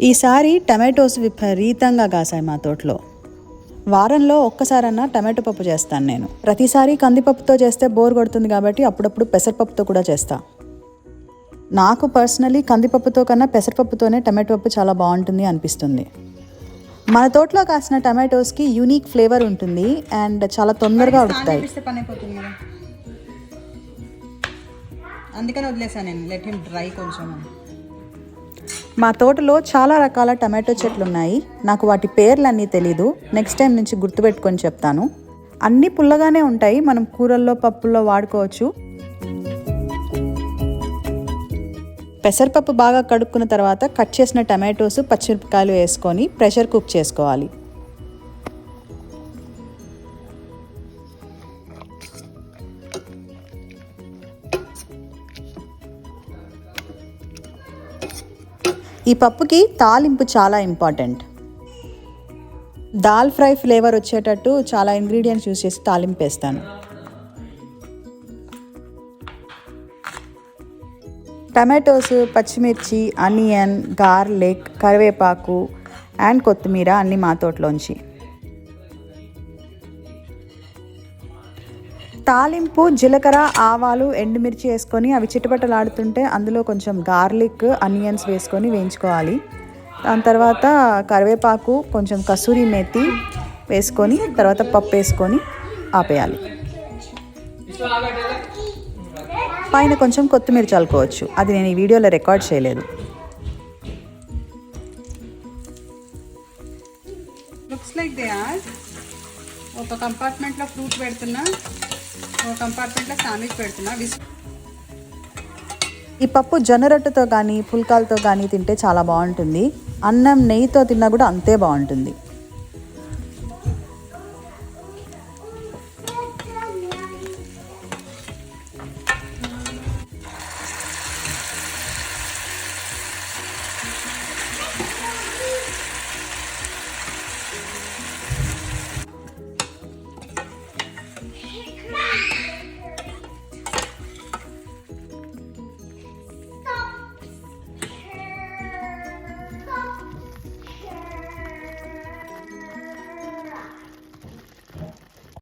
ఈసారి టమాటోస్ విపరీతంగా కాసాయి మా తోటలో. వారంలో ఒక్కసారన్నా టమాటో పప్పు చేస్తాను నేను. ప్రతిసారి కందిపప్పుతో చేస్తే బోర్ కొడుతుంది కాబట్టి అప్పుడప్పుడు పెసరపప్పుతో కూడా చేస్తా. నాకు పర్సనలీ కందిపప్పుతో కన్నా పెసరపప్పుతోనే టమాటో పప్పు చాలా బాగుంటుంది అనిపిస్తుంది. మన తోటలో కాసిన టమాటోస్కి యూనిక్ ఫ్లేవర్ ఉంటుంది అండ్ చాలా తొందరగా ఉడుకుతాయి. అందుకని వదిలేసాను నేను, లెట్ హిమ్ డ్రై కొంచెం. మా తోటలో చాలా రకాల టమాటో చెట్లు ఉన్నాయి. నాకు వాటి పేర్లన్నీ తెలీదు. నెక్స్ట్ టైం నుంచి గుర్తుపెట్టుకొని చెప్తాను. అన్నీ పుల్లగానే ఉంటాయి, మనం కూరల్లో పప్పుల్లో వాడుకోవచ్చు. పెసరపప్పు బాగా కడుక్కున్న తర్వాత కట్ చేసిన టమాటోస్, పచ్చిమిరపకాయలు వేసుకొని ప్రెషర్ కుక్ చేసుకోవాలి. ఈ పప్పుకి తాలింపు చాలా ఇంపార్టెంట్. దాల్ ఫ్రై ఫ్లేవర్ వచ్చేటట్టు చాలా ఇంగ్రీడియంట్స్ యూస్ చేసి తాలింపు వేస్తాను. టమాటోస్, పచ్చిమిర్చి, ఆనియన్, గార్లిక్, కరివేపాకు అండ్ కొత్తిమీర అన్నీ మా తోటలోంచి. తాలింపు జీలకర్ర, ఆవాలు, ఎండుమిర్చి వేసుకొని అవి చిటపటలాడుతుంటే అందులో కొంచెం గార్లిక్, ఆనియన్స్ వేసుకొని వేయించుకోవాలి. దాని తర్వాత కరివేపాకు, కొంచెం కసూరి మేతి వేసుకొని తర్వాత పప్పు వేసుకొని ఆపేయాలి. పైన కొంచెం కొత్తిమీర చల్లుకోవచ్చు. అది నేను ఈ వీడియోలో రికార్డ్ చేయలేదు. Looks like they are. ఒక కంపార్ట్మెంట్లో ఫ్రూట్ పెడుతున్నా, ఒక కంపార్ట్మెంట్లో శాండ్విచ్ పెడుతున్నా. ఈ పప్పు జొన్న రొట్టెతో కానీ పుల్కాలతో కానీ తింటే చాలా బాగుంటుంది. అన్నం నెయ్యితో తిన్నా కూడా అంతే బాగుంటుంది.